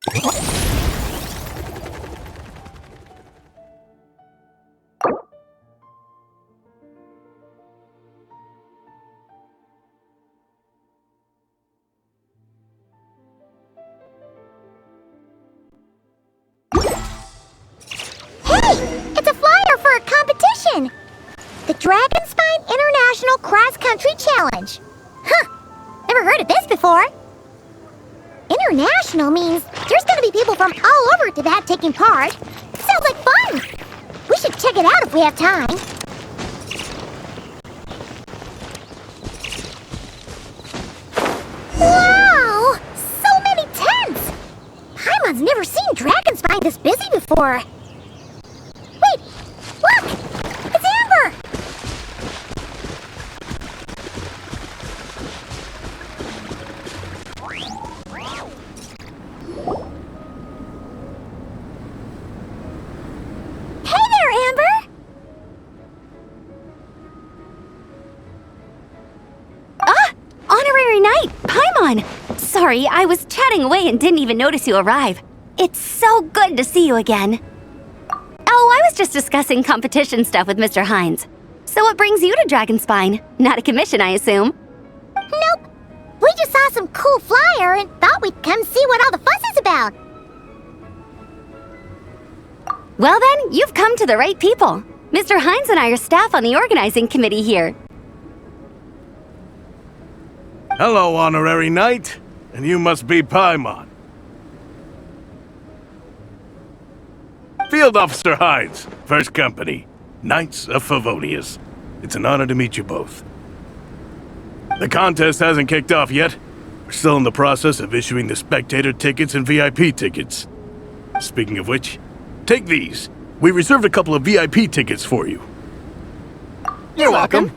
It's a flyer for a competition! The Dragonspine International Cross Country Challenge. Huh, never heard of this before. International means there's gonna be people from all over Tibet taking part. Sounds like fun! We should check it out if we have time. Wow! So many tents! Paimon's never seen Dragonspine this busy before. Wait! Look! It's Amber! Hey there, Amber! Honorary Knight! Paimon! Sorry, I was chatting away and didn't even notice you arrive. It's so good to see you again. Oh, I was just discussing competition stuff with Mr. Hines. So what brings you to Dragonspine? Not a commission, I assume? Nope. We just saw some cool flyer and thought we'd come see what all the fuss is about. Well then, you've come to the right people. Mr. Hines and I are staff on the organizing committee here. Hello, Honorary Knight. And you must be Paimon. Field Officer Hines, First Company, Knights of Favonius. It's an honor to meet you both. The contest hasn't kicked off yet. We're still in the process of issuing the spectator tickets and VIP tickets. Speaking of which, take these. We reserved a couple of VIP tickets for you. You're welcome.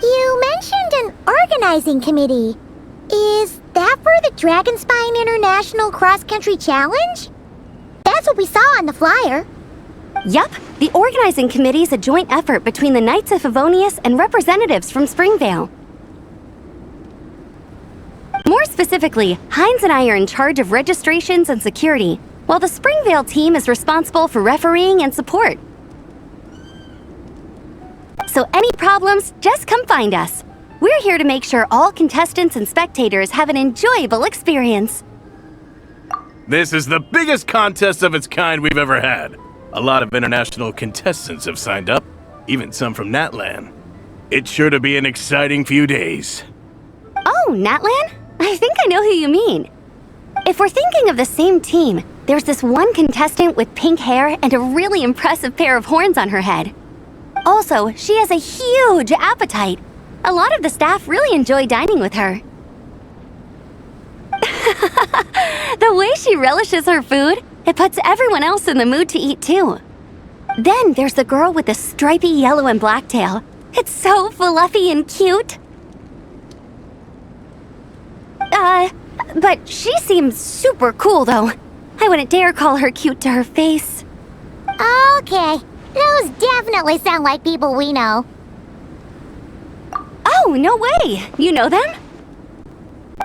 You mentioned an organizing committee. Is that for the Dragonspine International Cross Country Challenge? That's what we saw on the flyer. Yup, the organizing committee is a joint effort between the Knights of Favonius and representatives from Springvale. More specifically, Hines and I are in charge of registrations and security, while the Springvale team is responsible for refereeing and support. So any problems, just come find us. We're here to make sure all contestants and spectators have an enjoyable experience. This is the biggest contest of its kind we've ever had. A lot of international contestants have signed up, even some from Natlan. It's sure to be an exciting few days. Oh, Natlan? I think I know who you mean. If we're thinking of the same team, there's this one contestant with pink hair and a really impressive pair of horns on her head. Also, she has a huge appetite. A lot of the staff really enjoy dining with her. The way she relishes her food, it puts everyone else in the mood to eat too. Then there's the girl with the stripy yellow and black tail. It's so fluffy and cute. But she seems super cool though. I wouldn't dare call her cute to her face. Okay, those definitely sound like people we know. Oh, no way! You know them?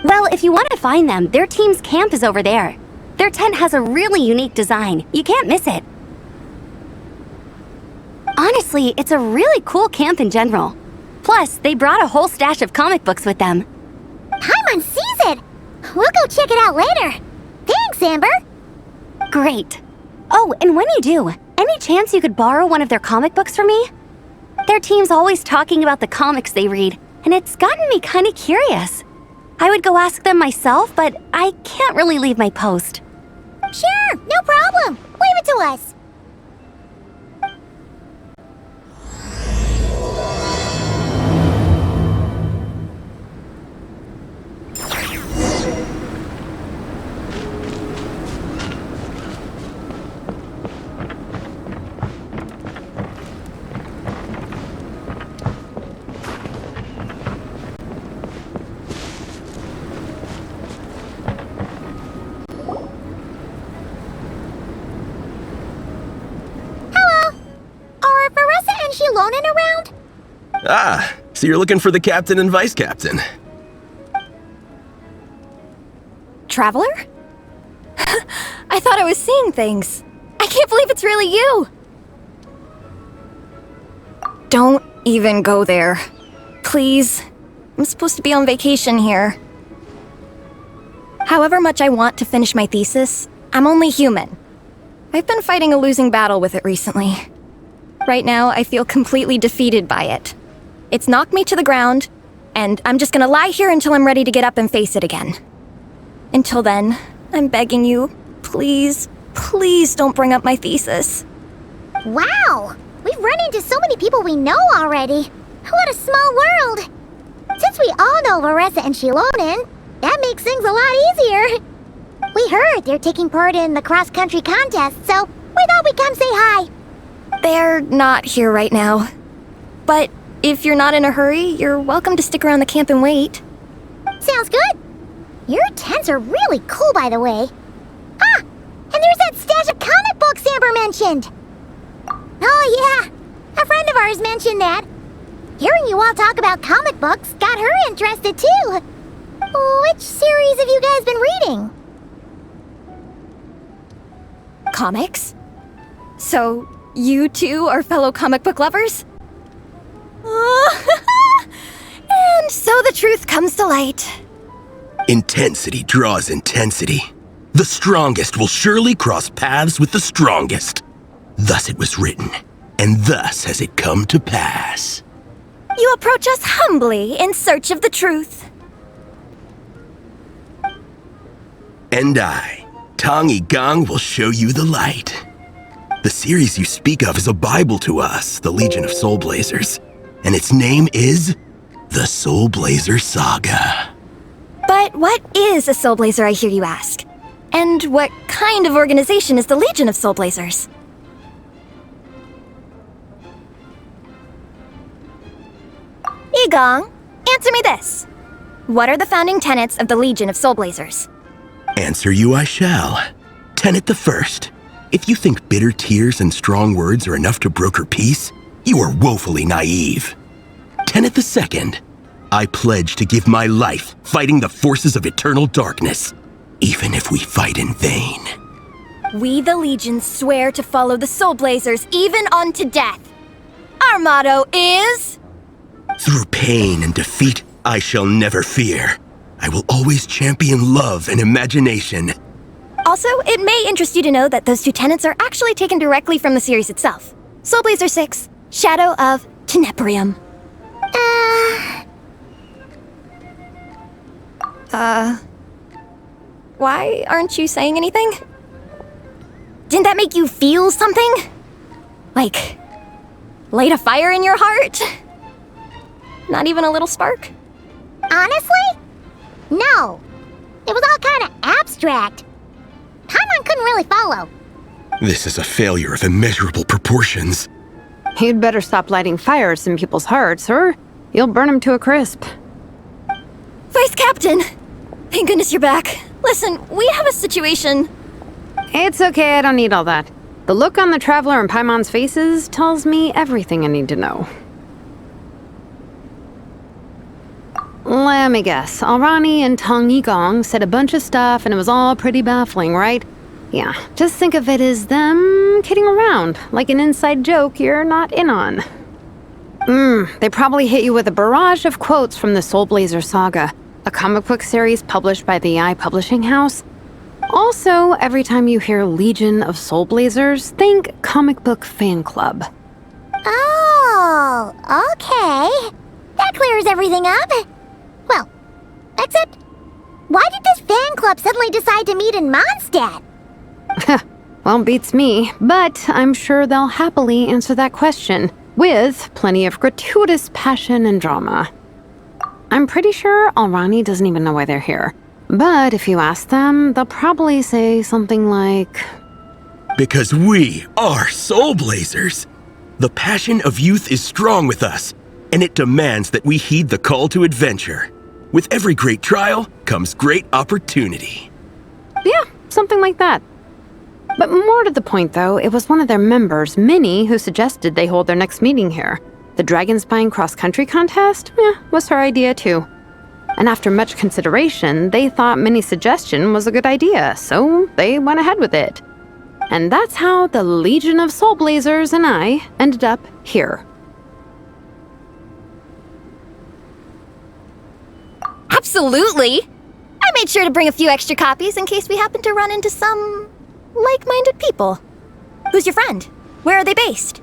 Well, if you want to find them, their team's camp is over there. Their tent has a really unique design. You can't miss it. Honestly, it's a really cool camp in general. Plus, they brought a whole stash of comic books with them. Paimon sees it! We'll go check it out later. Thanks, Amber! Great. Oh, and when you do, any chance you could borrow one of their comic books from me? Their team's always talking about the comics they read, and it's gotten me kind of curious. I would go ask them myself, but I can't really leave my post. Sure, no problem. Leave it to us. Lonin around? Ah, so you're looking for the captain and vice captain. traveler? I thought I was seeing things. I can't believe it's really you! Don't even go there. Please. I'm supposed to be on vacation here. However much I want to finish my thesis, I'm only human. I've been fighting a losing battle with it recently. Right now, I feel completely defeated by it. It's knocked me to the ground, and I'm just gonna lie here until I'm ready to get up and face it again. Until then, I'm begging you, please, please don't bring up my thesis. Wow! We've run into so many people we know already. What a small world! Since we all know Varessa and Shilonen, that makes things a lot easier. We heard they're taking part in the cross-country contest, so we thought we'd come say hi. They're not here right now. But if you're not in a hurry, you're welcome to stick around the camp and wait. Sounds good. Your tents are really cool, by the way. Ah! And there's that stash of comic books Amber mentioned. Oh, yeah. A friend of ours mentioned that. Hearing you all talk about comic books got her interested, too. Which series have you guys been reading? Comics? So, you two are fellow comic book lovers? And so the truth comes to light. Intensity draws intensity. The strongest will surely cross paths with the strongest. Thus it was written, and thus has it come to pass. You approach us humbly in search of the truth. And I, Tang Yigang, will show you the light. The series you speak of is a Bible to us, the Legion of Soulblazers, and its name is the Soulblazer Saga. But what is a Soulblazer, I hear you ask? And what kind of organization is the Legion of Soulblazers? Yigang, answer me this. What are the founding tenets of the Legion of Soulblazers? Answer you I shall. Tenet the first. If you think bitter tears and strong words are enough to broker peace, you are woefully naive. Tenet the second. I pledge to give my life fighting the forces of eternal darkness, even if we fight in vain. We, the Legion, swear to follow the Soulblazers even unto death. Our motto is... Through pain and defeat, I shall never fear. I will always champion love and imagination. Also, it may interest you to know that those two tenets are actually taken directly from the series itself. Soulblazer 6, Shadow of Tenebrium. Why aren't you saying anything? Didn't that make you feel something? Like, light a fire in your heart? Not even a little spark? Honestly? No. It was all kind of abstract. Paimon couldn't really follow. This is a failure of immeasurable proportions. You'd better stop lighting fires in people's hearts, or you'll burn them to a crisp. Vice Captain! Thank goodness you're back. Listen, we have a situation. It's okay, I don't need all that. The look on the Traveler and Paimon's faces tells me everything I need to know. Let me guess. Alrani and Tang Yigang said a bunch of stuff and it was all pretty baffling, right? Yeah, just think of it as them kidding around, like an inside joke you're not in on. They probably hit you with a barrage of quotes from the Soulblazer Saga, a comic book series published by the AI Publishing House. Also, every time you hear Legion of Soulblazers, think comic book fan club. Oh, okay. That clears everything up. Well, except, why did this fan club suddenly decide to meet in Mondstadt? Well, beats me, but I'm sure they'll happily answer that question, with plenty of gratuitous passion and drama. I'm pretty sure Alrani doesn't even know why they're here. But if you ask them, they'll probably say something like... Because we are Soulblazers. The passion of youth is strong with us, and it demands that we heed the call to adventure. With every great trial comes great opportunity. Yeah, something like that. But more to the point, though, it was one of their members, Minnie, who suggested they hold their next meeting here. The Dragon Spine cross-country contest? Was her idea, too. And after much consideration, they thought Minnie's suggestion was a good idea, so they went ahead with it. And that's how the Legion of Soulblazers and I ended up here. Absolutely! I made sure to bring a few extra copies in case we happen to run into some like-minded people. Who's your friend? Where are they based?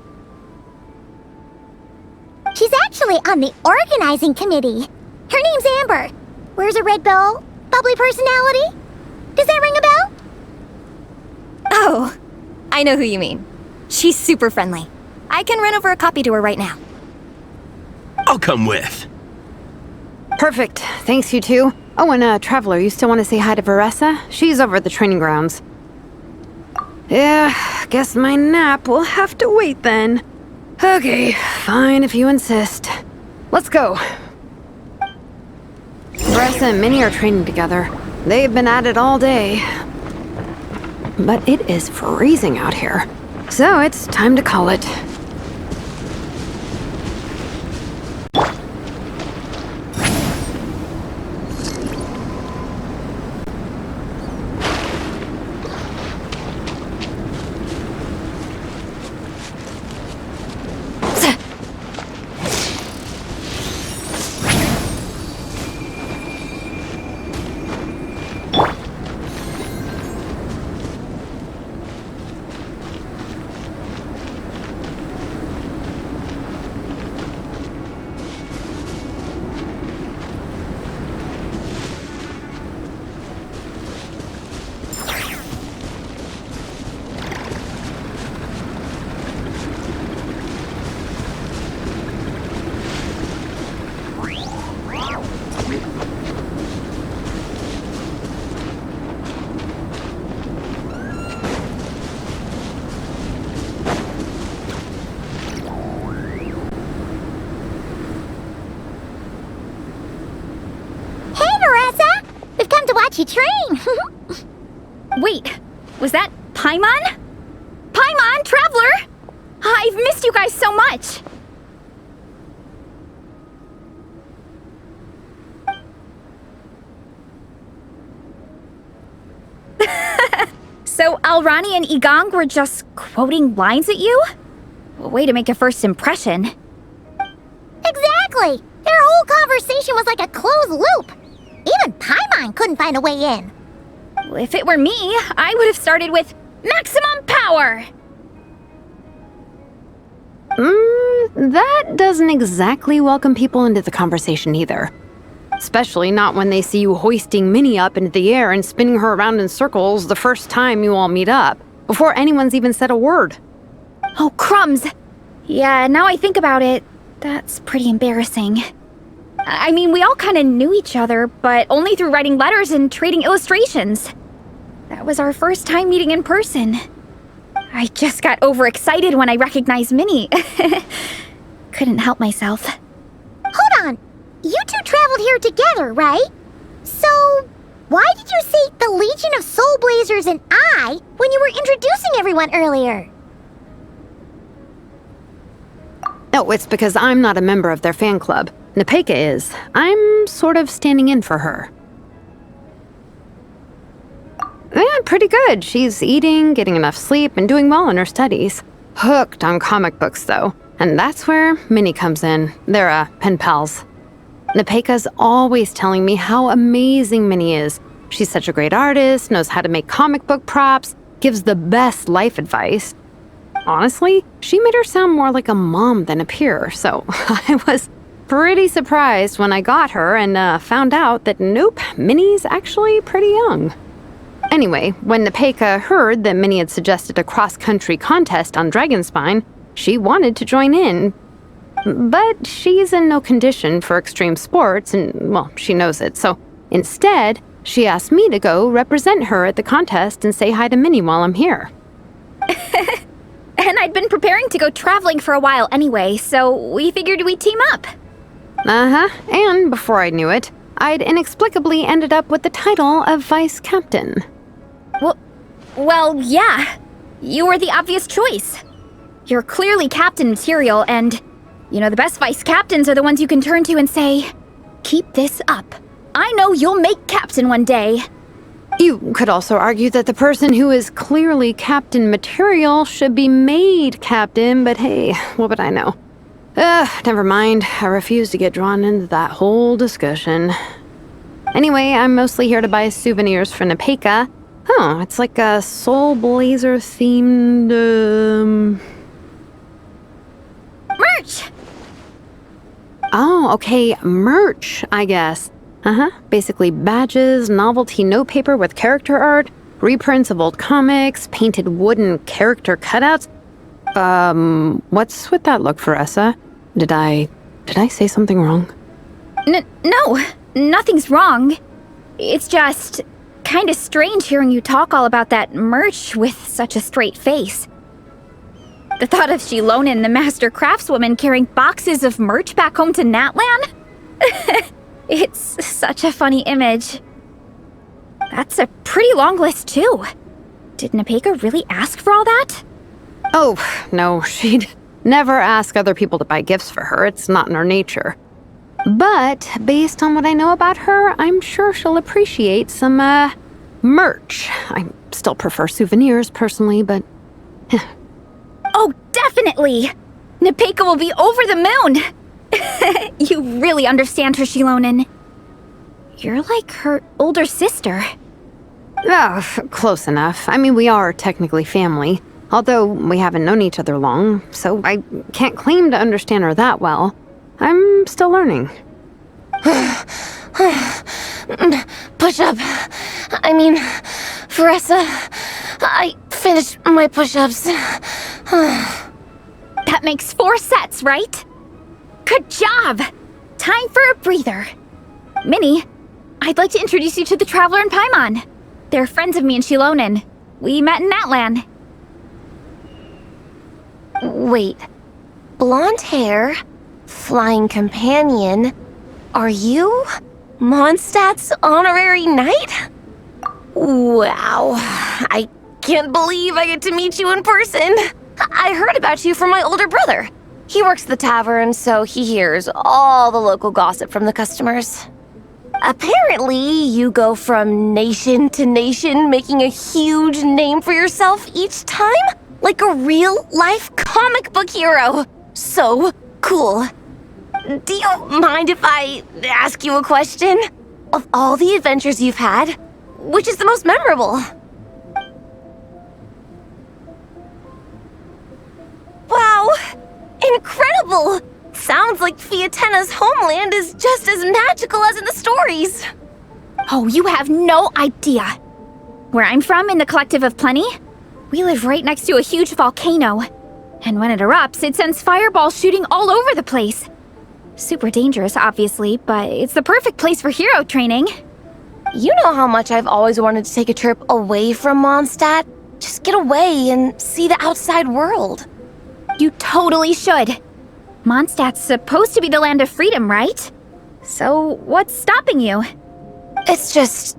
She's actually on the organizing committee. Her name's Amber. Wears a red bow. Bubbly personality. Does that ring a bell? Oh, I know who you mean. She's super friendly. I can run over a copy to her right now. I'll come with. Perfect. Thanks, you two. Oh, and Traveler, you still want to say hi to Veressa? She's over at the training grounds. Yeah, guess my nap will have to wait then. Okay, fine if you insist. Let's go. Veressa and Minnie are training together. They've been at it all day. But it is freezing out here, so it's time to call it. You train. Wait, was that Paimon? Paimon, Traveler! I've missed you guys so much! So Alrani and Igong were just quoting lines at you? Way to make a first impression. Exactly! Their whole conversation was like a closed loop. Even Paimon couldn't find a way in. If it were me, I would have started with maximum power! That doesn't exactly welcome people into the conversation either. Especially not when they see you hoisting Minnie up into the air and spinning her around in circles the first time you all meet up, before anyone's even said a word. Oh, crumbs! Yeah, now I think about it, that's pretty embarrassing. I mean, we all kind of knew each other, but only through writing letters and trading illustrations. That was our first time meeting in person. I just got overexcited when I recognized Minnie. Couldn't help myself. Hold on. You two traveled here together, right? So, why did you say the Legion of Soulblazers and I when you were introducing everyone earlier? No, it's because I'm not a member of their fan club. Nepeka is. I'm sort of standing in for her. Yeah, pretty good. She's eating, getting enough sleep, and doing well in her studies. Hooked on comic books, though. And that's where Minnie comes in. They're, pen pals. Nepeka's always telling me how amazing Minnie is. She's such a great artist, knows how to make comic book props, gives the best life advice. Honestly, she made her sound more like a mom than a peer, so I was pretty surprised when I got her and found out that nope, Minnie's actually pretty young. Anyway, when Nepeka heard that Minnie had suggested a cross-country contest on Dragonspine, she wanted to join in. But she's in no condition for extreme sports, and, well, she knows it, so instead, she asked me to go represent her at the contest and say hi to Minnie while I'm here. And I'd been preparing to go traveling for a while anyway, so we figured we'd team up. And before I knew it, I'd inexplicably ended up with the title of Vice Captain. Well, yeah. You were the obvious choice. You're clearly captain material, and, you know, the best vice captains are the ones you can turn to and say, keep this up. I know you'll make captain one day. You could also argue that the person who is clearly captain material should be made captain, but hey, what would I know? Never mind. I refuse to get drawn into that whole discussion. Anyway, I'm mostly here to buy souvenirs for Nepeka. Oh, it's like a Soulblazer themed, Merch! Oh, okay, merch, I guess. Basically badges, novelty notepaper with character art, reprints of old comics, painted wooden character cutouts. What's with that look, Faressa? Did I say something wrong? No, nothing's wrong. It's just kinda strange hearing you talk all about that merch with such a straight face. The thought of Shilonen, the master craftswoman, carrying boxes of merch back home to Natlan? It's such a funny image. That's a pretty long list, too. Did Nepeka really ask for all that? Oh, no, she'd never ask other people to buy gifts for her. It's not in her nature. But based on what I know about her, I'm sure she'll appreciate some, merch. I still prefer souvenirs, personally, but... Oh, definitely! Nepeka will be over the moon! You really understand her, Shilonen. You're like her older sister. Oh, close enough. I mean, we are technically family, although we haven't known each other long, so I can't claim to understand her that well. I'm still learning. Push-up. I mean, Faressa, I finished my push-ups. That makes 4 sets, right? Good job! Time for a breather. Minnie, I'd like to introduce you to the Traveler and Paimon. They're friends of me and Shilonen. We met in Natlan. Wait. Blonde hair, flying companion. Are you Mondstadt's honorary knight? Wow. I can't believe I get to meet you in person. I heard about you from my older brother. He works at the tavern, so he hears all the local gossip from the customers. Apparently, you go from nation to nation, making a huge name for yourself each time? Like a real-life comic book hero. So cool. Do you mind if I ask you a question? Of all the adventures you've had, which is the most memorable? Wow! Incredible! Sounds like Fiatena's homeland is just as magical as in the stories. Oh, you have no idea. Where I'm from, in the Collective of Plenty, we live right next to a huge volcano. And when it erupts, it sends fireballs shooting all over the place. Super dangerous, obviously, but it's the perfect place for hero training. You know how much I've always wanted to take a trip away from Mondstadt? Just get away and see the outside world. You totally should. Mondstadt's supposed to be the land of freedom, right? So what's stopping you? It's just...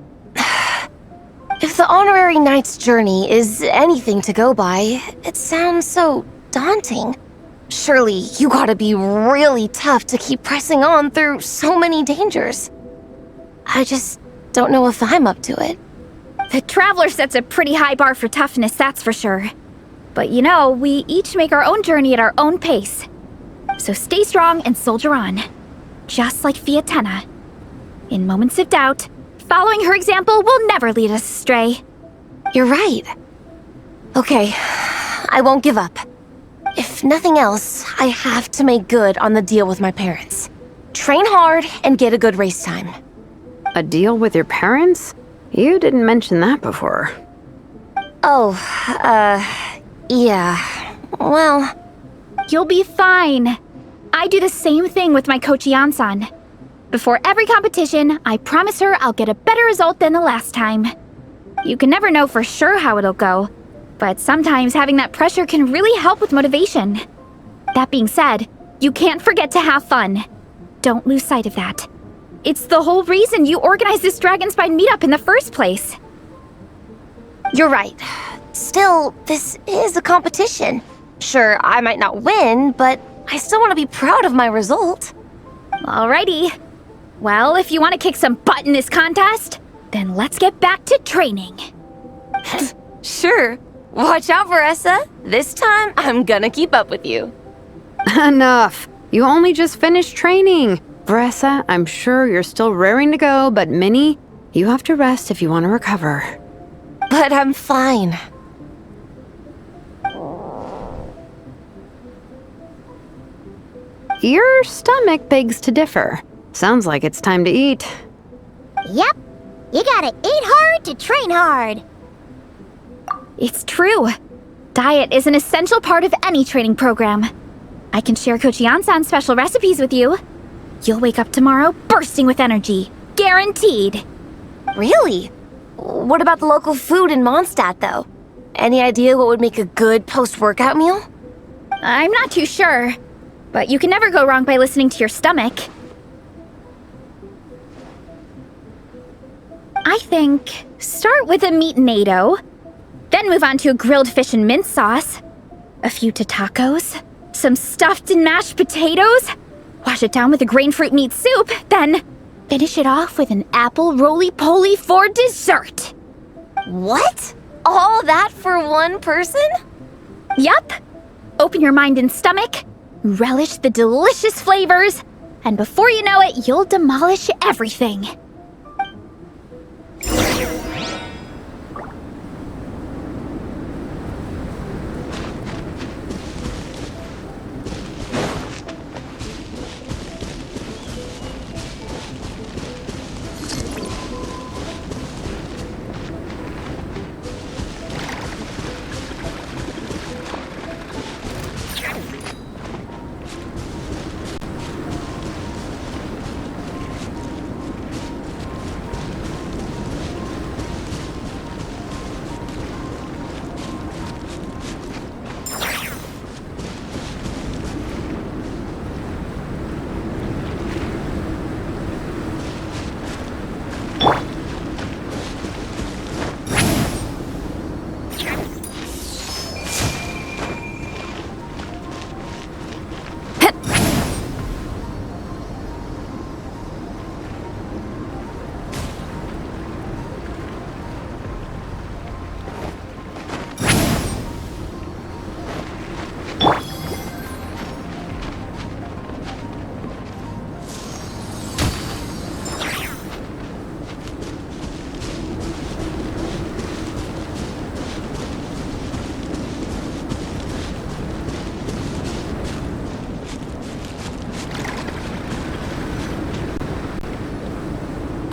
If the honorary knight's journey is anything to go by, it sounds so daunting. Surely you gotta be really tough to keep pressing on through so many dangers. I just don't know if I'm up to it. The Traveler sets a pretty high bar for toughness, that's for sure. But you know, we each make our own journey at our own pace. So stay strong and soldier on. Just like Fiatena. In moments of doubt, following her example will never lead us astray. You're right. Okay, I won't give up. If nothing else, I have to make good on the deal with my parents. Train hard and get a good race time. A deal with your parents? You didn't mention that before. Oh, yeah. Well... You'll be fine. I do the same thing with my coach Ian-san. Before every competition, I promise her I'll get a better result than the last time. You can never know for sure how it'll go, but sometimes having that pressure can really help with motivation. That being said, you can't forget to have fun. Don't lose sight of that. It's the whole reason you organized this Dragonspine meetup in the first place. You're right. Still, this is a competition. Sure, I might not win, but I still want to be proud of my result. Alrighty. Well, if you want to kick some butt in this contest, then let's get back to training. Sure. Watch out, Veressa. This time, I'm gonna keep up with you. Enough. You only just finished training. Veressa, I'm sure you're still raring to go, but Minnie, you have to rest if you want to recover. But I'm fine. Your stomach begs to differ. Sounds like it's time to eat. Yep. You gotta eat hard to train hard. It's true. Diet is an essential part of any training program. I can share Coach Yansan's special recipes with you. You'll wake up tomorrow bursting with energy. Guaranteed. Really? What about the local food in Mondstadt, though? Any idea what would make a good post-workout meal? I'm not too sure, but you can never go wrong by listening to your stomach. I think start with a meat natto, then move on to a grilled fish and mint sauce, a few tacos, some stuffed and mashed potatoes, wash it down with a grain fruit meat soup, then finish it off with an apple roly-poly for dessert. What? All that for one person? Yup. Open your mind and stomach, relish the delicious flavors, and before you know it, you'll demolish everything.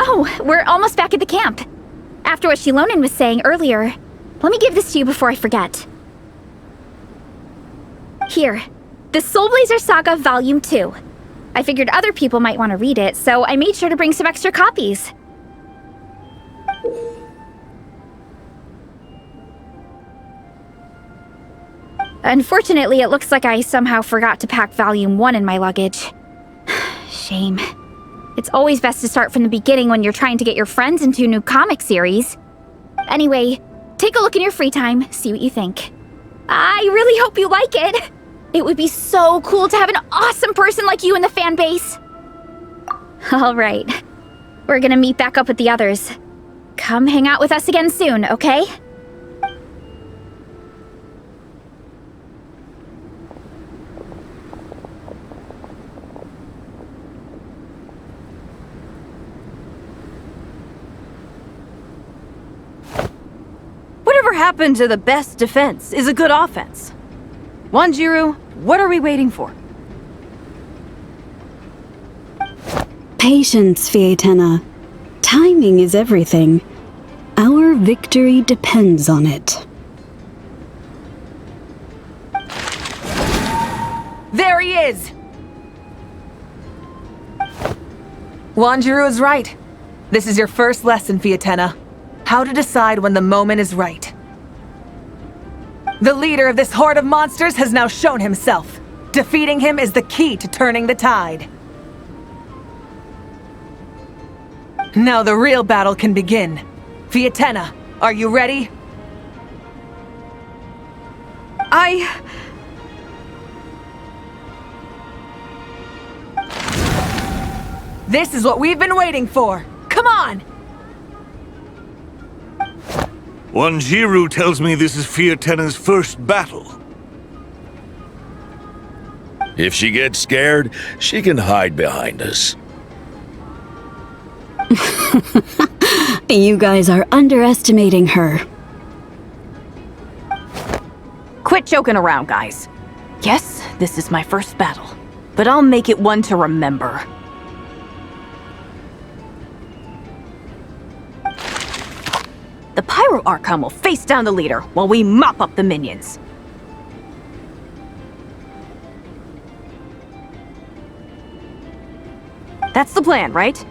Oh, we're almost back at the camp. After what Shilonen was saying earlier, let me give this to you before I forget. Here, the Soulblazers Saga Volume 2. I figured other people might want to read it, so I made sure to bring some extra copies. Unfortunately, it looks like I somehow forgot to pack Volume 1 in my luggage. Shame. It's always best to start from the beginning when you're trying to get your friends into a new comic series. Anyway, take a look in your free time, see what you think. I really hope you like it! It would be so cool to have an awesome person like you in the fan base! Alright, we're gonna meet back up with the others. Come hang out with us again soon, okay? Whatever happened to the best defense is a good offense. Wanjiru, what are we waiting for? Patience, Fietena. Timing is everything. Our victory depends on it. There he is! Wanjiru is right. This is your first lesson, Fietena. How to decide when the moment is right. The leader of this horde of monsters has now shown himself. Defeating him is the key to turning the tide. Now the real battle can begin. Fietena, are you ready? This is what we've been waiting for. Come on! Wanjiru tells me this is Fiatena's first battle. If she gets scared, she can hide behind us. You guys are underestimating her. Quit joking around, guys. Yes, this is my first battle, but I'll make it one to remember. The Pyro Archon will face down the leader while we mop up the minions. That's the plan, right?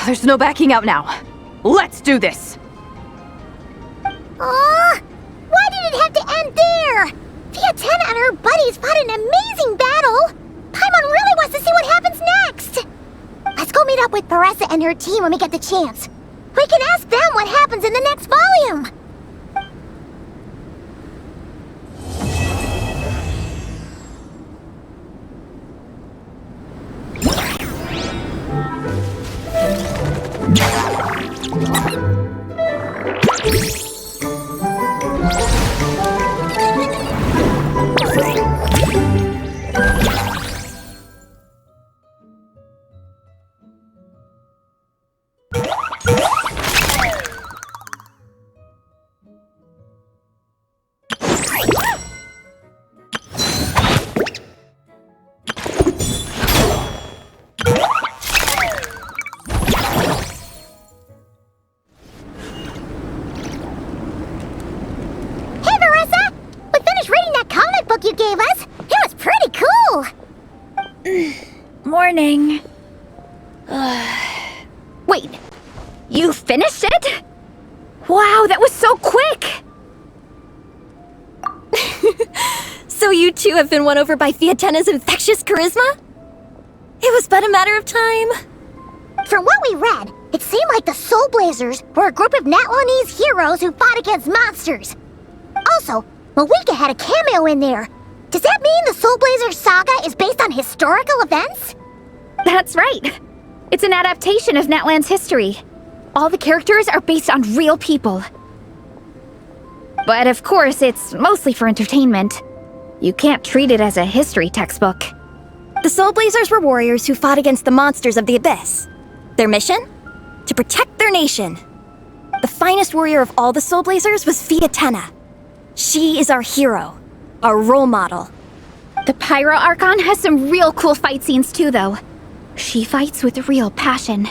There's no backing out now. Let's do this! Aw! Why did it have to end there? Fiatena and her buddies fought an amazing battle! Paimon really wants to see what happens next! Let's go meet up with Paressa and her team when we get the chance. We can ask them what happens in the next volume! You gave us. It was pretty cool. Morning. Wait, you finished it? Wow, that was so quick! So you two have been won over by Fiatena's infectious charisma? It was but a matter of time. From what we read, it seemed like the Soulblazers were a group of Natlanese heroes who fought against monsters. Also, Malika had a cameo in there. Does that mean the Soulblazers saga is based on historical events? That's right. It's an adaptation of Natlan's history. All the characters are based on real people. But of course, it's mostly for entertainment. You can't treat it as a history textbook. The Soulblazers were warriors who fought against the monsters of the Abyss. Their mission? To protect their nation. The finest warrior of all the Soulblazers was Fiatena. She is our hero, our role model. The Pyro Archon has some real cool fight scenes too, though. She fights with real passion.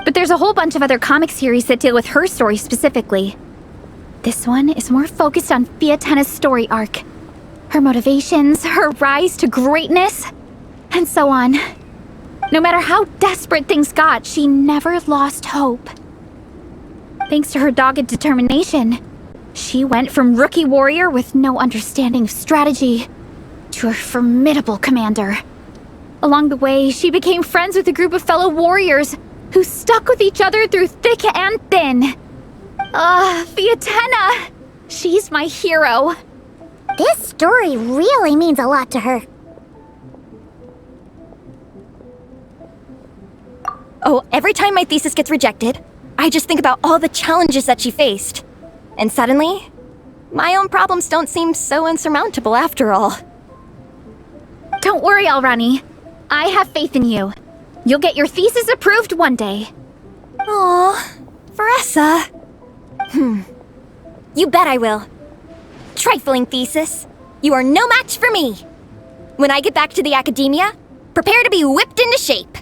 But there's a whole bunch of other comic series that deal with her story specifically. This one is more focused on Fiatena's story arc. Her motivations, her rise to greatness, and so on. No matter how desperate things got, she never lost hope. Thanks to her dogged determination, she went from rookie warrior with no understanding of strategy to a formidable commander. Along the way, she became friends with a group of fellow warriors who stuck with each other through thick and thin. Fiatena! She's my hero. This story really means a lot to her. Oh, every time my thesis gets rejected, I just think about all the challenges that she faced. And suddenly, my own problems don't seem so insurmountable after all. Don't worry, Alrani. I have faith in you. You'll get your thesis approved one day. Aw, Paressa. You bet I will. Trifling thesis. You are no match for me. When I get back to the academia, prepare to be whipped into shape.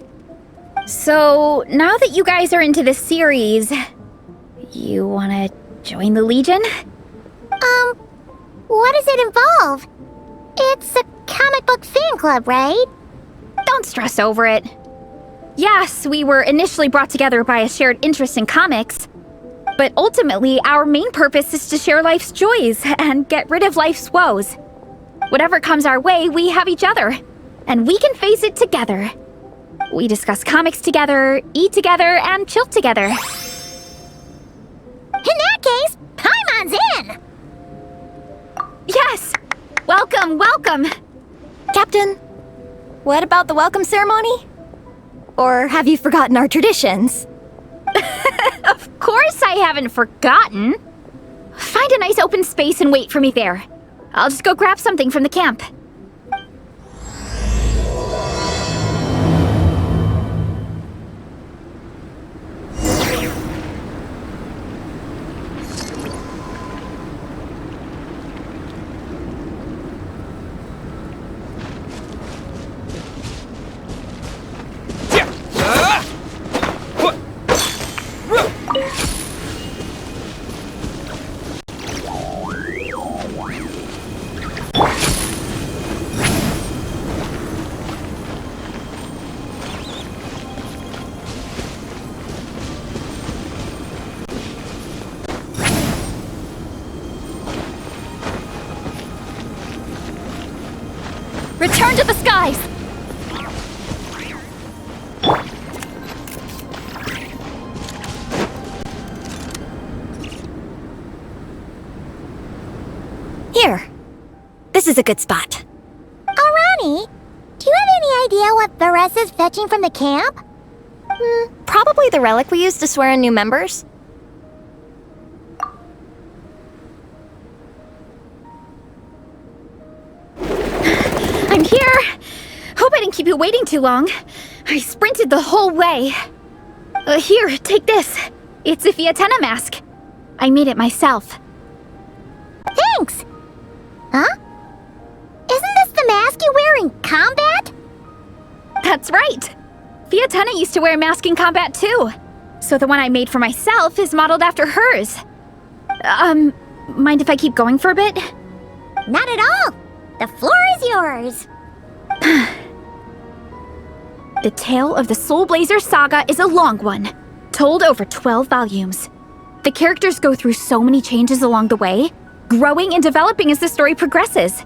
So, now that you guys are into this series, you wanna join the Legion? What does it involve? It's a comic book fan club, right? Don't stress over it. Yes, we were initially brought together by a shared interest in comics, but ultimately our main purpose is to share life's joys and get rid of life's woes. Whatever comes our way, we have each other, and we can face it together. We discuss comics together, eat together, and chill together. In that case, Paimon's in! Yes! Welcome, welcome! Captain, What about the welcome ceremony? Or have you forgotten our traditions? Of course I haven't forgotten. Find a nice open space and wait for me there. I'll just go grab something from the camp. Return to the skies! Here. This is a good spot. Ronnie, do you have any idea what Varesa's fetching from the camp? Probably the relic we used to swear in new members. I'm here! Hope I didn't keep you waiting too long. I sprinted the whole way. Here, take this. It's a Fiatenna mask. I made it myself. Thanks! Huh? Isn't this the mask you wear in combat? That's right! Fiatenna used to wear a mask in combat too. So the one I made for myself is modeled after hers. Mind if I keep going for a bit? Not at all! The floor is yours! The tale of the Soulblazers saga is a long one, told over 12 volumes. The characters go through so many changes along the way, growing and developing as the story progresses.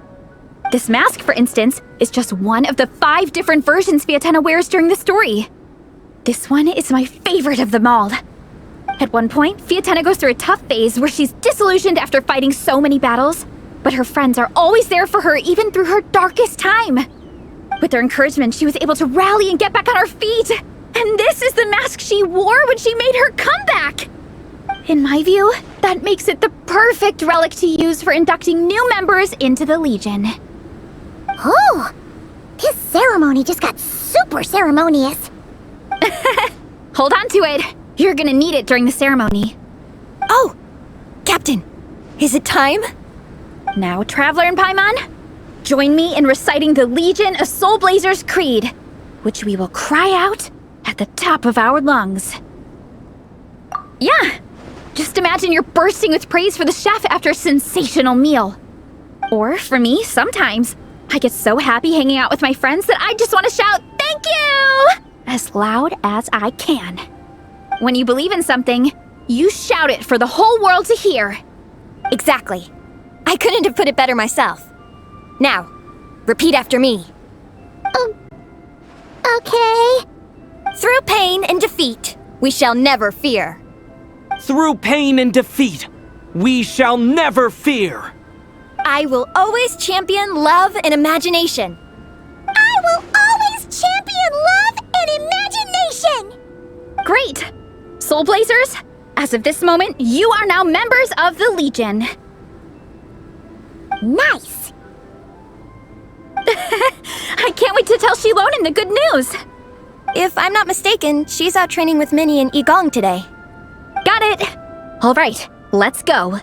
This mask, for instance, is just one of the 5 different versions Fiatenna wears during the story. This one is my favorite of them all. At one point, Fiatenna goes through a tough phase where she's disillusioned after fighting so many battles, but her friends are always there for her even through her darkest time. With their encouragement, she was able to rally and get back on her feet. And this is the mask she wore when she made her comeback. In my view, that makes it the perfect relic to use for inducting new members into the Legion. Oh! This ceremony just got super ceremonious. Hold on to it. You're gonna need it during the ceremony. Oh! Captain, is it time? Now, Traveler and Paimon, join me in reciting the Legion of Soulblazers Creed, which we will cry out at the top of our lungs. Yeah, just imagine you're bursting with praise for the chef after a sensational meal. Or, for me, sometimes, I get so happy hanging out with my friends that I just want to shout, "Thank you!" as loud as I can. When you believe in something, you shout it for the whole world to hear. Exactly. I couldn't have put it better myself. Now, repeat after me. Okay. Through pain and defeat, we shall never fear. Through pain and defeat, we shall never fear. I will always champion love and imagination. I will always champion love and imagination! Great! Soulblazers, as of this moment, you are now members of the Legion. Nice! I can't wait to tell Shilonen the good news! If I'm not mistaken, she's out training with Minnie and Igong today. Got it! Alright, let's go.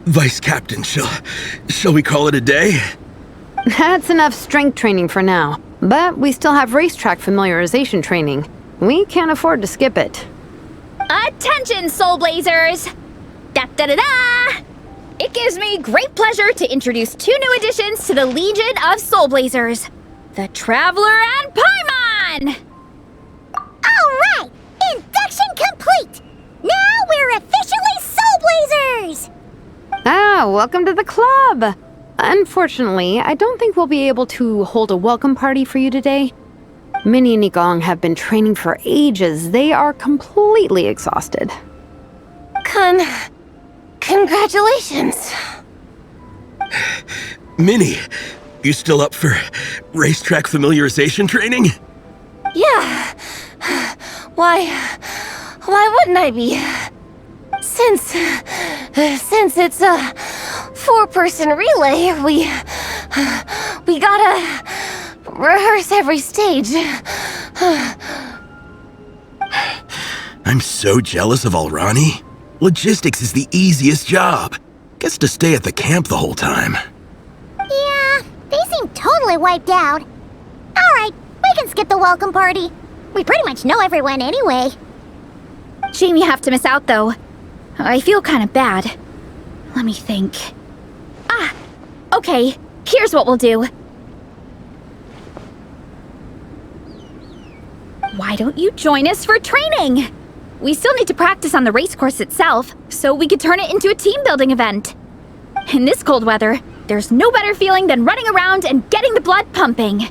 Vice Captain, shall we call it a day? That's enough strength training for now. But we still have racetrack familiarization training. We can't afford to skip it. Attention, Soulblazers! Da-da-da-da! It gives me great pleasure to introduce 2 new additions to the Legion of Soulblazers, the Traveler and Paimon! Alright! Induction complete! Now we're officially Soulblazers! Ah, welcome to the club! Unfortunately, I don't think we'll be able to hold a welcome party for you today. Minnie and Igong have been training for ages. They are completely exhausted. Congratulations. Minnie, you still up for racetrack familiarization training? Yeah. Why wouldn't I be? Since it's a 4-person relay, we gotta rehearse every stage. I'm so jealous of Alrani. Logistics is the easiest job. Gets to stay at the camp the whole time. Yeah, they seem totally wiped out. Alright, we can skip the welcome party. We pretty much know everyone anyway. Shame you have to miss out, though. I feel kind of bad. Let me think. Okay, here's what we'll do. Why don't you join us for training? We still need to practice on the race course itself, so we could turn it into a team-building event. In this cold weather, there's no better feeling than running around and getting the blood pumping.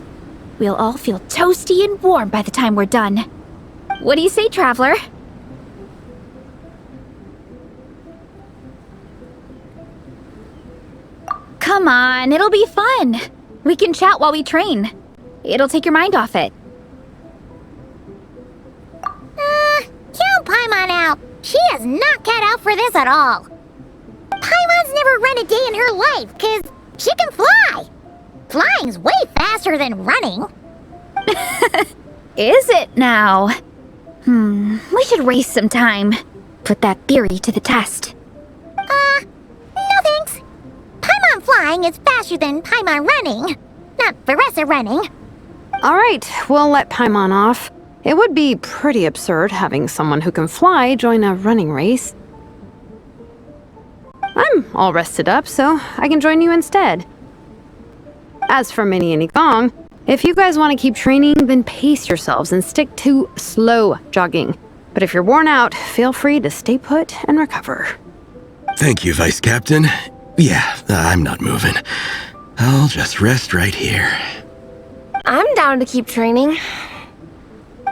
We'll all feel toasty and warm by the time we're done. What do you say, Traveler? Come on, it'll be fun. We can chat while we train. It'll take your mind off it. Count Paimon out. She is not cut out for this at all. Paimon's never run a day in her life, 'cause she can fly. Flying's way faster than running. Is it now? We should race sometime. Put that theory to the test. No thanks. Paimon flying is faster than Paimon running. Not Veressa running. All right, we'll let Paimon off. It would be pretty absurd having someone who can fly join a running race. I'm all rested up, so I can join you instead. As for Minnie and Igong, if you guys want to keep training, then pace yourselves and stick to slow jogging. But if you're worn out, feel free to stay put and recover. Thank you, Vice Captain. Yeah, I'm not moving. I'll just rest right here. I'm down to keep training.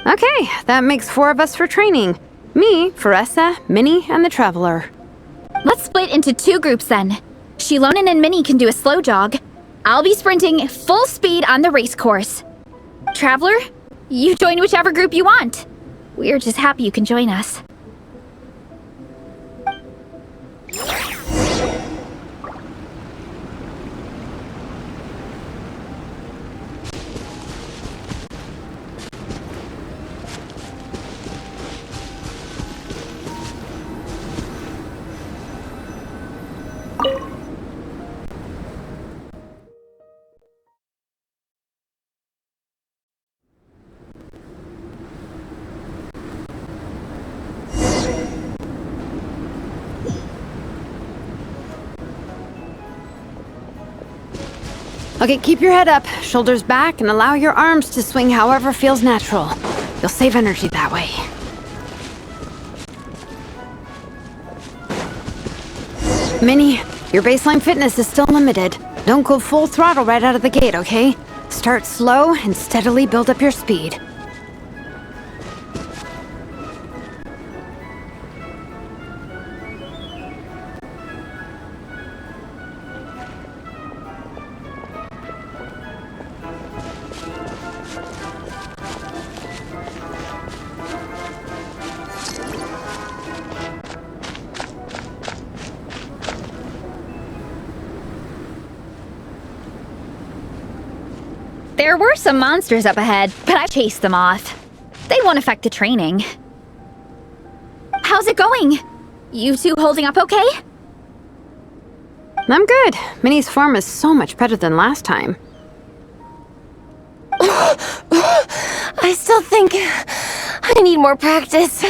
Okay, that makes 4 of us for training. Me, Veressa, Minnie, and the Traveler. Let's split into 2 groups then. Shilonen and Minnie can do a slow jog. I'll be sprinting full speed on the race course. Traveler, you join whichever group you want. We're just happy you can join us. Okay, keep your head up, shoulders back, and allow your arms to swing however feels natural. You'll save energy that way. Minnie, your baseline fitness is still limited. Don't go full throttle right out of the gate, okay? Start slow and steadily build up your speed. There were some monsters up ahead, but I chased them off. They won't affect the training. How's it going? You two holding up okay? I'm good. Minnie's form is so much better than last time. I still think I need more practice.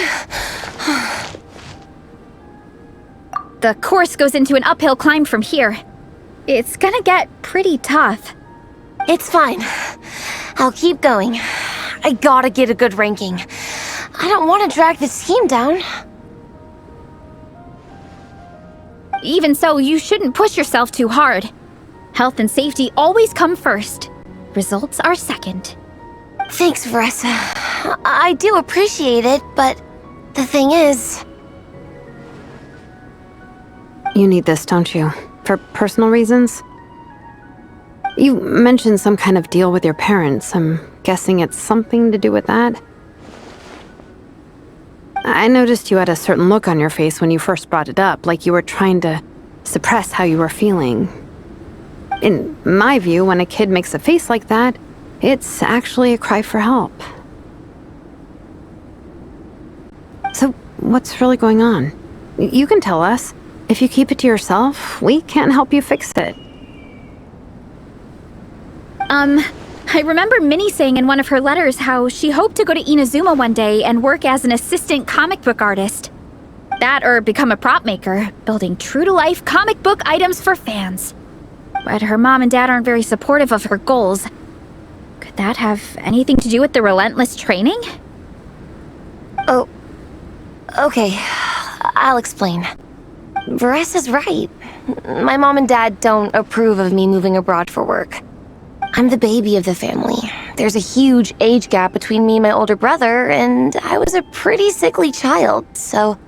The course goes into an uphill climb from here. It's gonna get pretty tough. It's fine. I'll keep going. I gotta get a good ranking. I don't want to drag this team down. Even so, you shouldn't push yourself too hard. Health and safety always come first. Results are second. Thanks, Veressa. I do appreciate it, but the thing is... You need this, don't you? For personal reasons? You mentioned some kind of deal with your parents. I'm guessing it's something to do with that? I noticed you had a certain look on your face when you first brought it up, like you were trying to suppress how you were feeling. In my view, when a kid makes a face like that, it's actually a cry for help. So, what's really going on? You can tell us. If you keep it to yourself, we can't help you fix it. I remember Minnie saying in one of her letters how she hoped to go to Inazuma one day and work as an assistant comic book artist. That or become a prop maker, building true-to-life comic book items for fans. But her mom and dad aren't very supportive of her goals. Could that have anything to do with the relentless training? Oh, okay. I'll explain. Veressa's right. My mom and dad don't approve of me moving abroad for work. I'm the baby of the family. There's a huge age gap between me and my older brother, and I was a pretty sickly child, so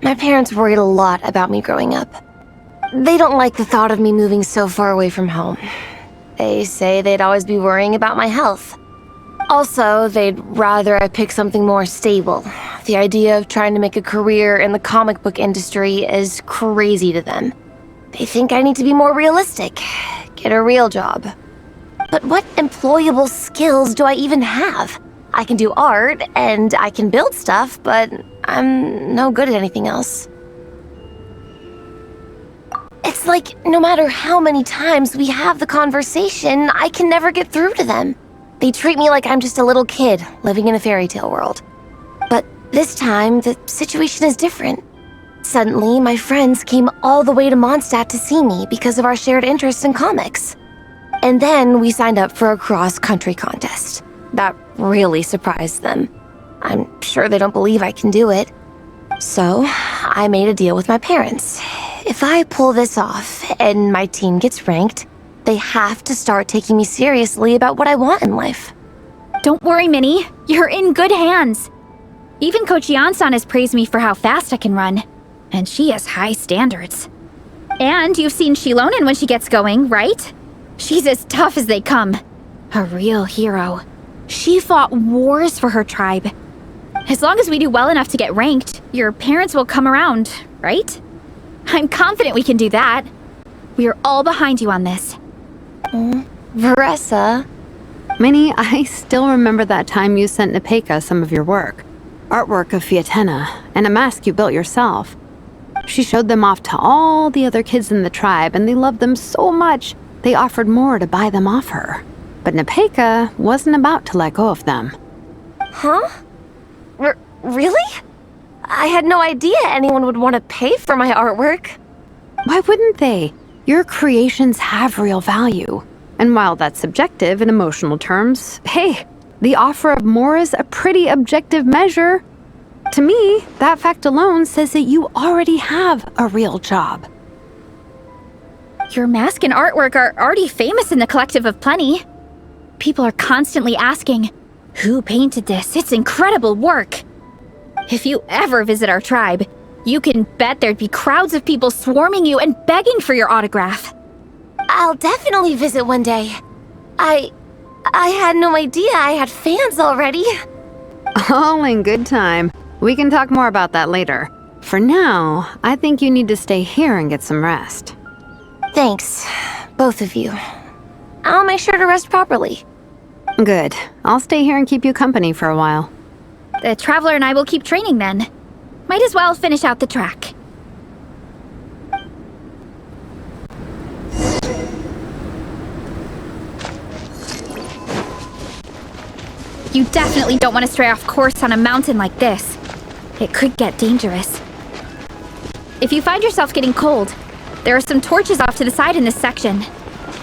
my parents worried a lot about me growing up. They don't like the thought of me moving so far away from home. They say they'd always be worrying about my health. Also, they'd rather I pick something more stable. The idea of trying to make a career in the comic book industry is crazy to them. They think I need to be more realistic, get a real job. But what employable skills do I even have? I can do art, and I can build stuff, but I'm no good at anything else. It's like, no matter how many times we have the conversation, I can never get through to them. They treat me like I'm just a little kid living in a fairy tale world. But this time, the situation is different. Suddenly, my friends came all the way to Mondstadt to see me because of our shared interest in comics. And then we signed up for a cross-country contest. That really surprised them. I'm sure they don't believe I can do it. So, I made a deal with my parents. If I pull this off and my team gets ranked, they have to start taking me seriously about what I want in life. Don't worry, Minnie. You're in good hands. Even Coach Yan-san has praised me for how fast I can run. And she has high standards. And you've seen Shilonen when she gets going, right? She's as tough as they come. A real hero. She fought wars for her tribe. As long as we do well enough to get ranked, your parents will come around, right? I'm confident we can do that. We are all behind you on this. Veressa. Minnie, I still remember that time you sent Nepeka some of your work. Artwork of Fiatena, and a mask you built yourself. She showed them off to all the other kids in the tribe, and they loved them so much, they offered more to buy them off her. But Nepeka wasn't about to let go of them. Huh? Really? I had no idea anyone would want to pay for my artwork. Why wouldn't they? Your creations have real value. And while that's subjective in emotional terms, hey, the offer of more is a pretty objective measure. To me, that fact alone says that you already have a real job. Your mask and artwork are already famous in the Collective of Plenty. People are constantly asking, who painted this? It's incredible work. If you ever visit our tribe, you can bet there'd be crowds of people swarming you and begging for your autograph. I'll definitely visit one day. I had no idea I had fans already. All in good time. We can talk more about that later. For now, I think you need to stay here and get some rest. Thanks, both of you. I'll make sure to rest properly. Good. I'll stay here and keep you company for a while. The Traveler and I will keep training then. Might as well finish out the track. You definitely don't want to stray off course on a mountain like this. It could get dangerous. If you find yourself getting cold, there are some torches off to the side in this section.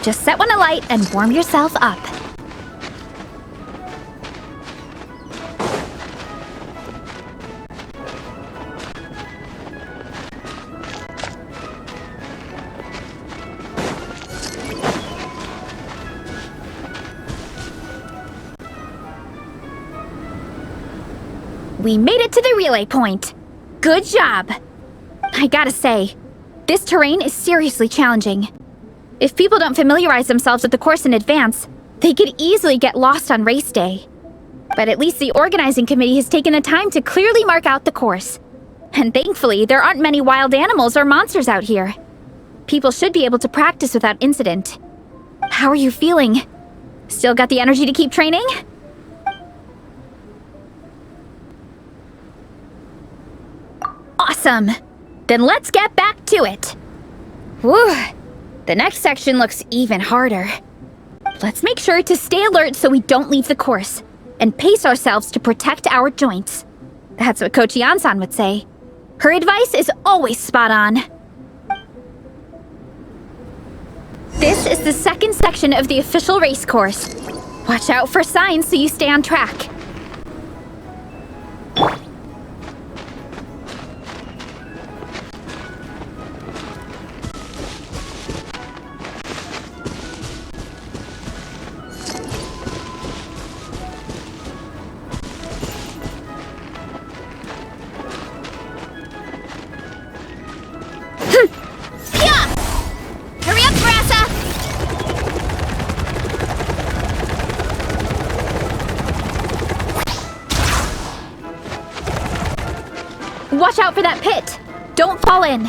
Just set one alight and warm yourself up. We made it to the relay point. Good job. I gotta say, this terrain is seriously challenging. If people don't familiarize themselves with the course in advance, they could easily get lost on race day. But at least the organizing committee has taken the time to clearly mark out the course. And thankfully, there aren't many wild animals or monsters out here. People should be able to practice without incident. How are you feeling? Still got the energy to keep training? Awesome! Then let's get back to it! Whew! The next section looks even harder. Let's make sure to stay alert so we don't leave the course, and pace ourselves to protect our joints. That's what Coach Yansan would say. Her advice is always spot on. This is the second section of the official race course. Watch out for signs so you stay on track. Watch out for that pit! Don't fall in!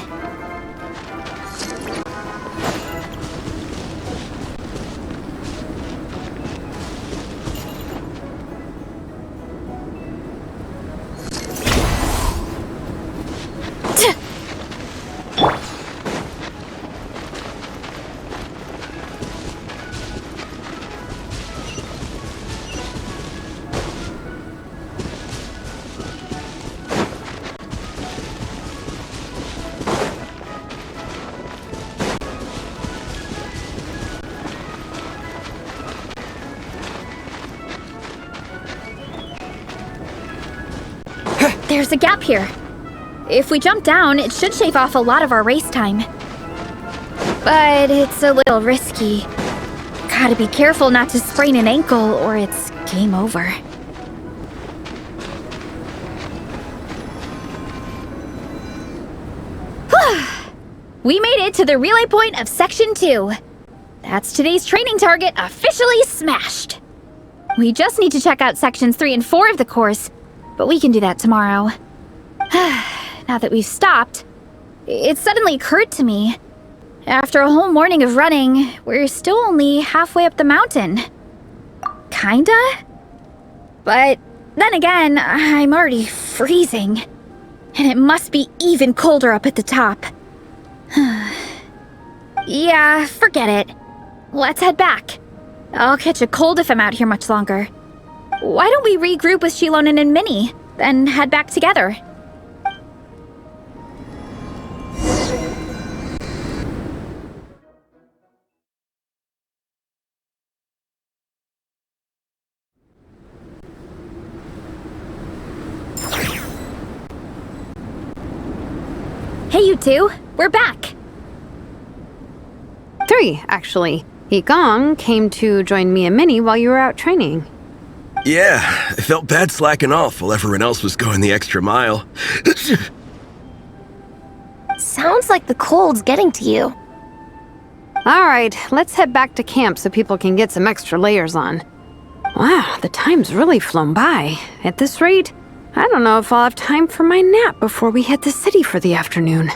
There's a gap here. If we jump down, it should shave off a lot of our race time. But it's a little risky. Gotta be careful not to sprain an ankle or it's game over. We made it to the relay point of Section 2. That's today's training target officially smashed. We just need to check out Sections 3 and 4 of the course, but we can do that tomorrow. Now that we've stopped, it suddenly occurred to me. After a whole morning of running, we're still only halfway up the mountain. Kinda? But then again, I'm already freezing. And it must be even colder up at the top. Yeah, forget it. Let's head back. I'll catch a cold if I'm out here much longer. Why don't we regroup with Shilonen and Minnie, then head back together? Hey, you two. We're back. 3, actually. Igong came to join me and Minnie while you were out training. Yeah, I felt bad slacking off while everyone else was going the extra mile. Sounds like the cold's getting to you. Alright, let's head back to camp so people can get some extra layers on. Wow, the time's really flown by. At this rate, I don't know if I'll have time for my nap before we hit the city for the afternoon.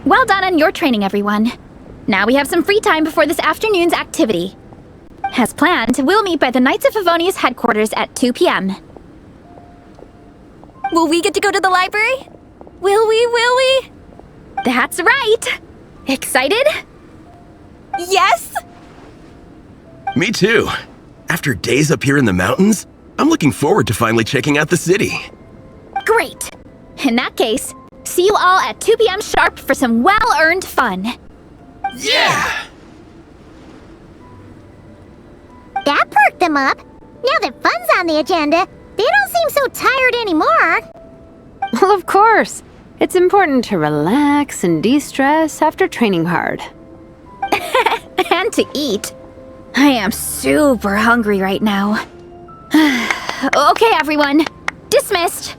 Well done on your training, everyone. Now we have some free time before this afternoon's activity. As planned, we'll meet by the Knights of Favonius headquarters at 2 p.m. Will we get to go to the library? Will we? That's right! Excited? Yes! Me too. After days up here in the mountains, I'm looking forward to finally checking out the city. Great! In that case, see you all at 2 p.m. sharp for some well-earned fun. Yeah! That perked them up. Now that fun's on the agenda, they don't seem so tired anymore. Well, of course. It's important to relax and de-stress after training hard. And to eat. I am super hungry right now. Okay, everyone. Dismissed.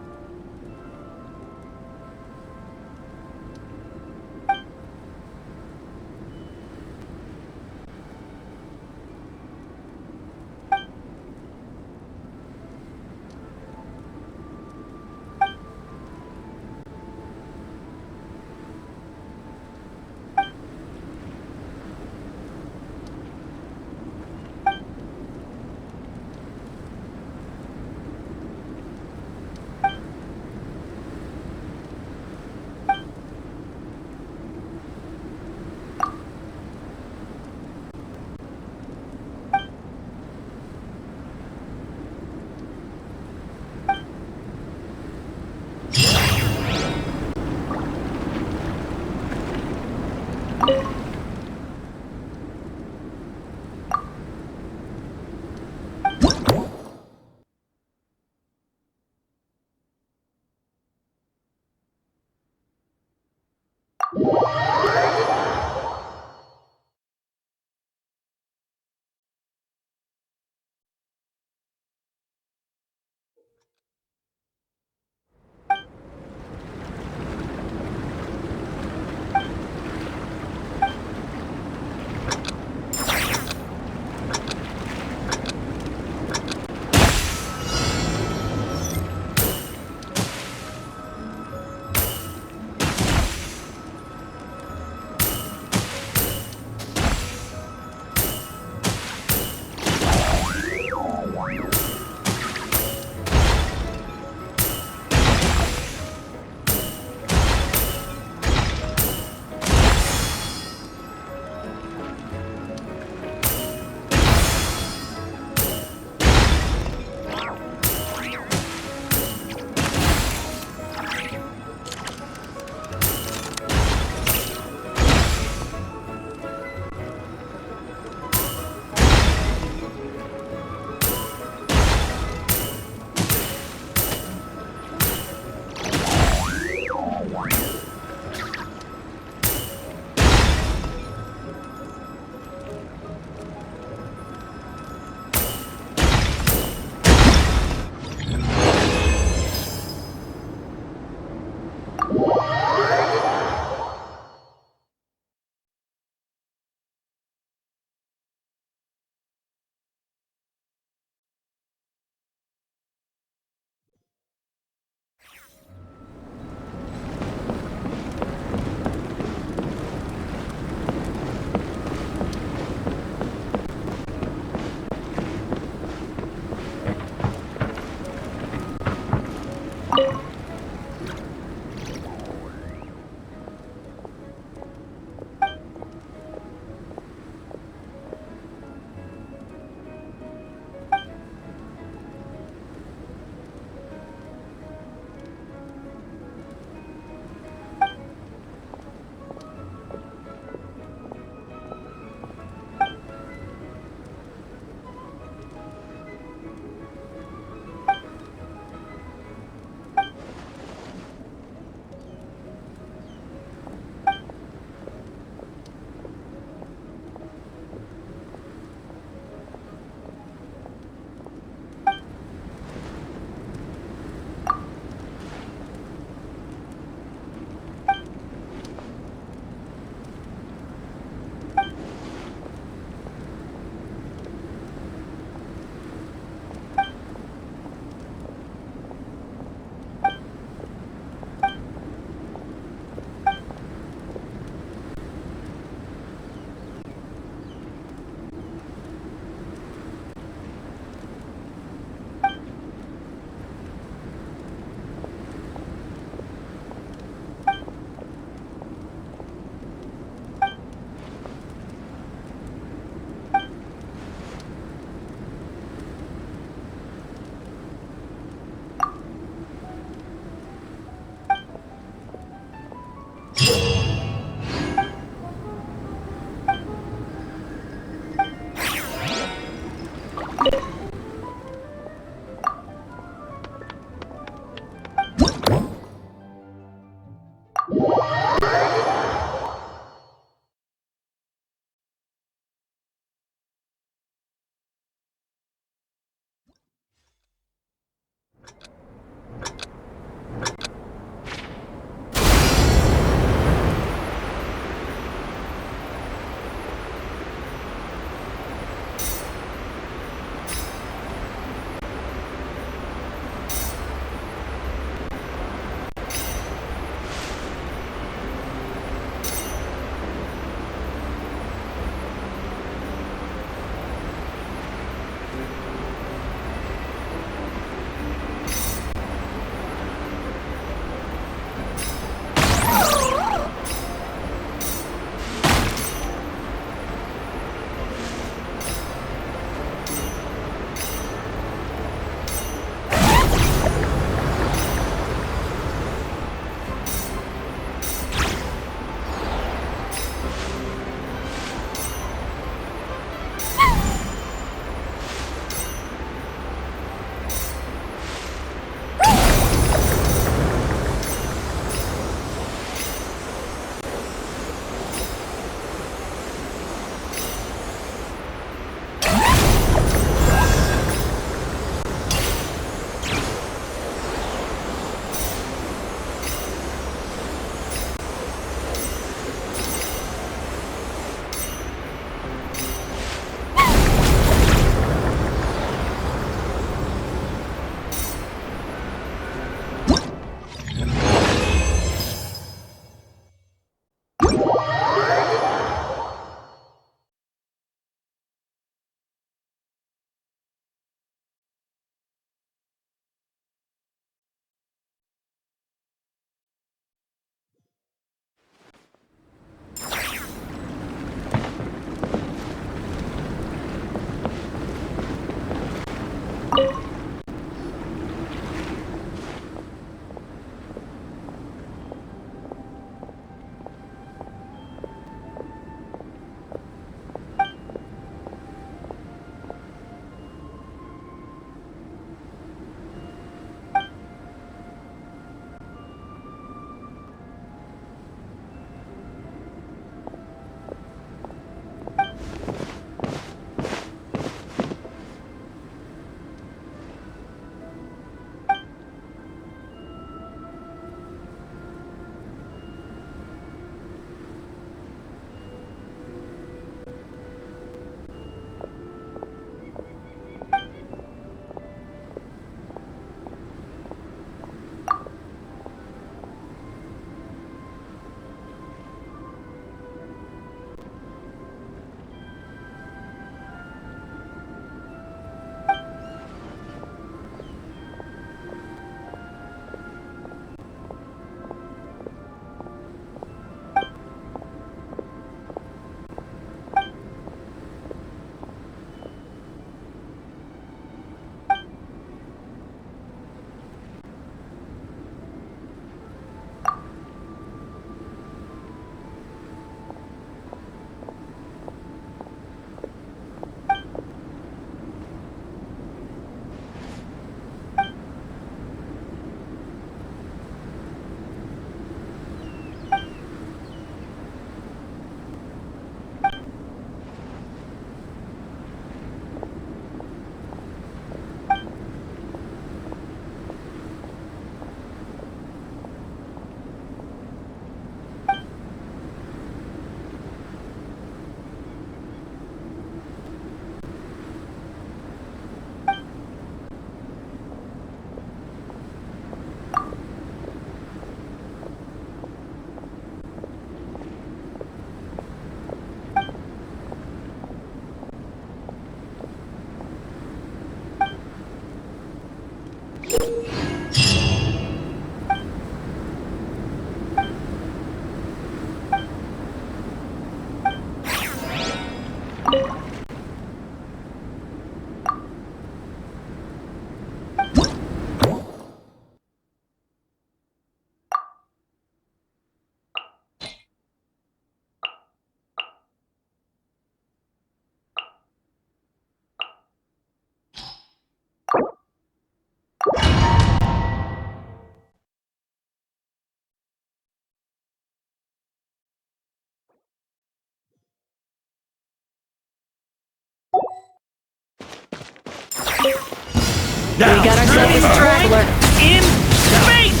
We got ourselves a straggler. In space!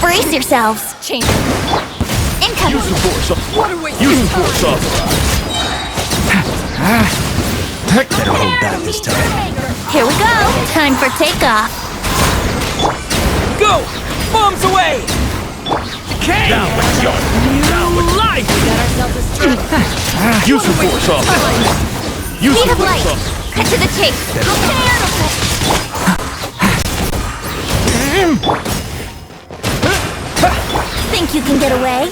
Brace yourselves. Change. Incoming. Use the force. What are we Use the force authorized. Better hold back this time. Here we go. Time for takeoff. Go! Bombs away! Decay! Down with your New life! Use the force authorized. Use Speed the of light. force authorized. Cut to the chase. Think you can get away?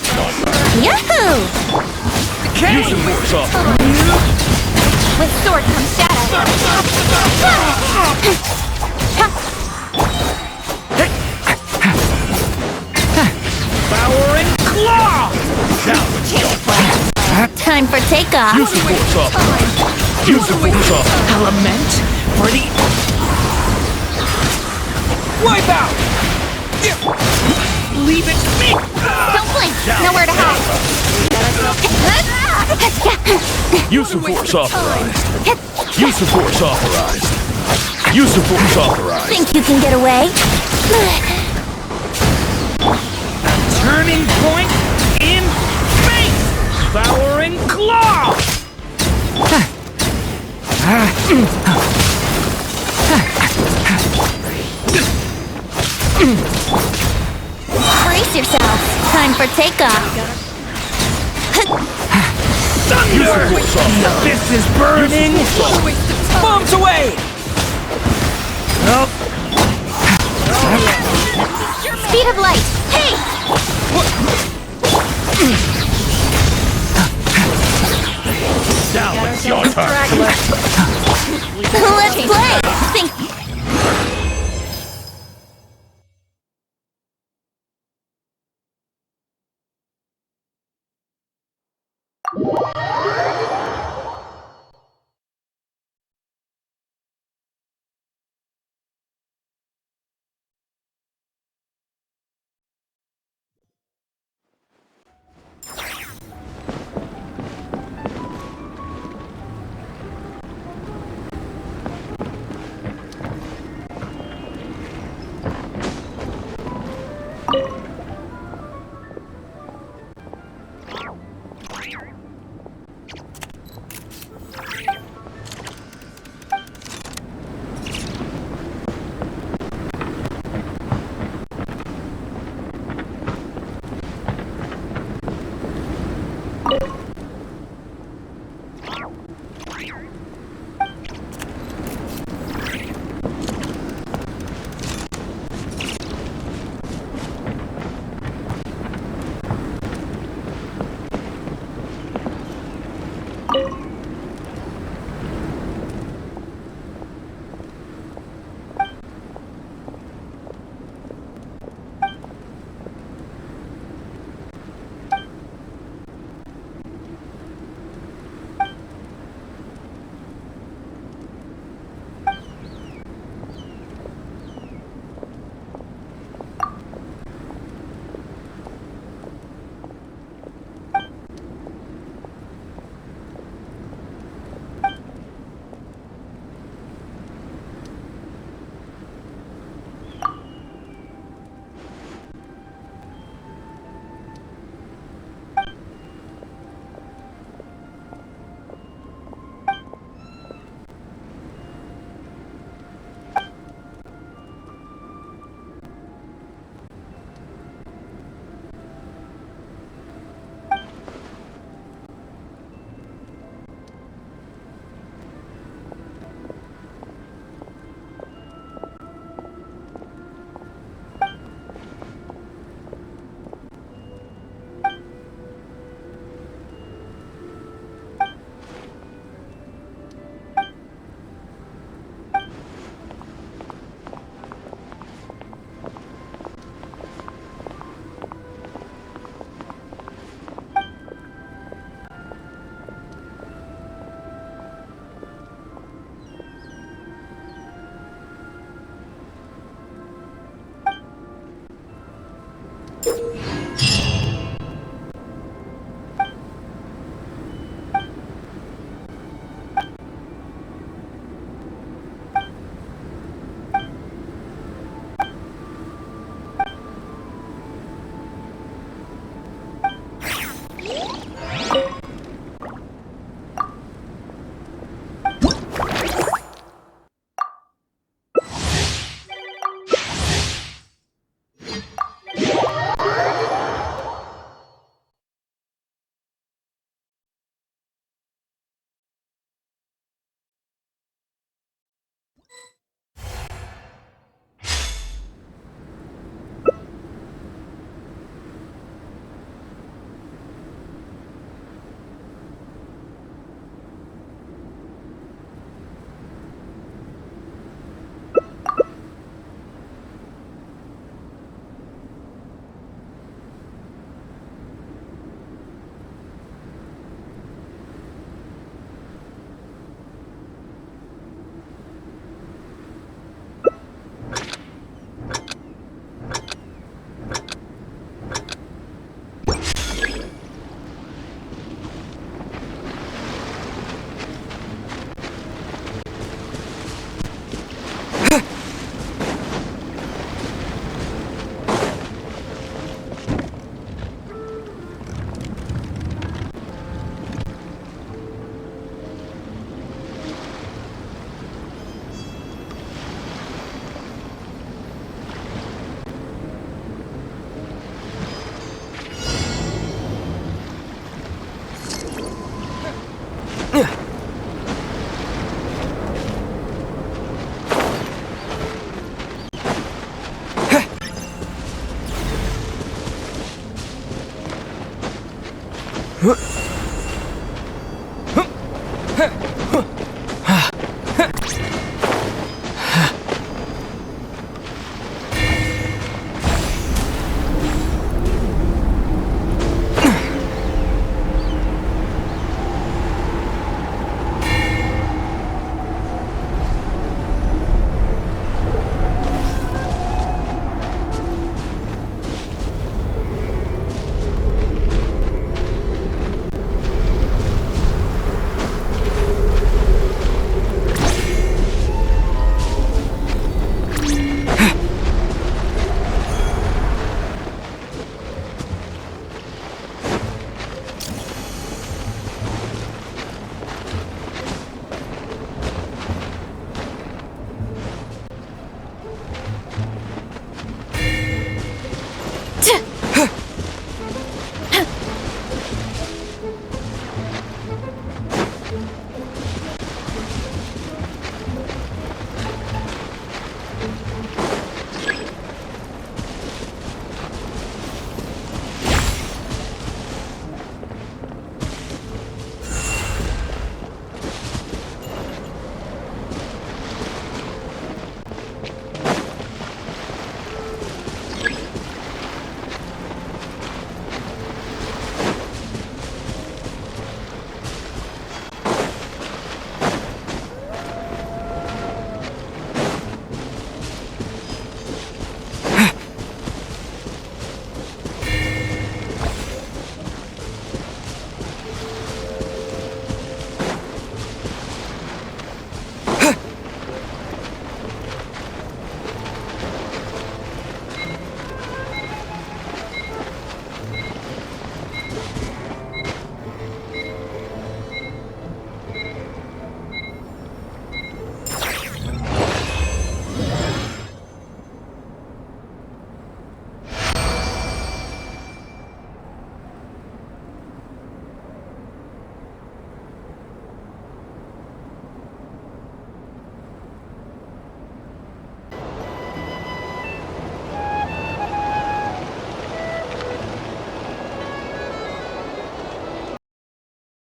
Yahoo! Decay! Use the force authorized. With sword comes shadow. Devouring claw! Time for takeoff. Use the force authorized. Use the force authorized. Element for the... Wipe out! Leave it to me! Don't blink. Nowhere to hide. Use the force authorized. Use the force authorized. Use the force authorized. Think you can get away? Turning point in space! Devouring claw! Brace yourselves. Time for takeoff. Thunder! This is burning! Bombs away! Speed of light. Hey! Now it's your turn. Let's play. Think. Huh?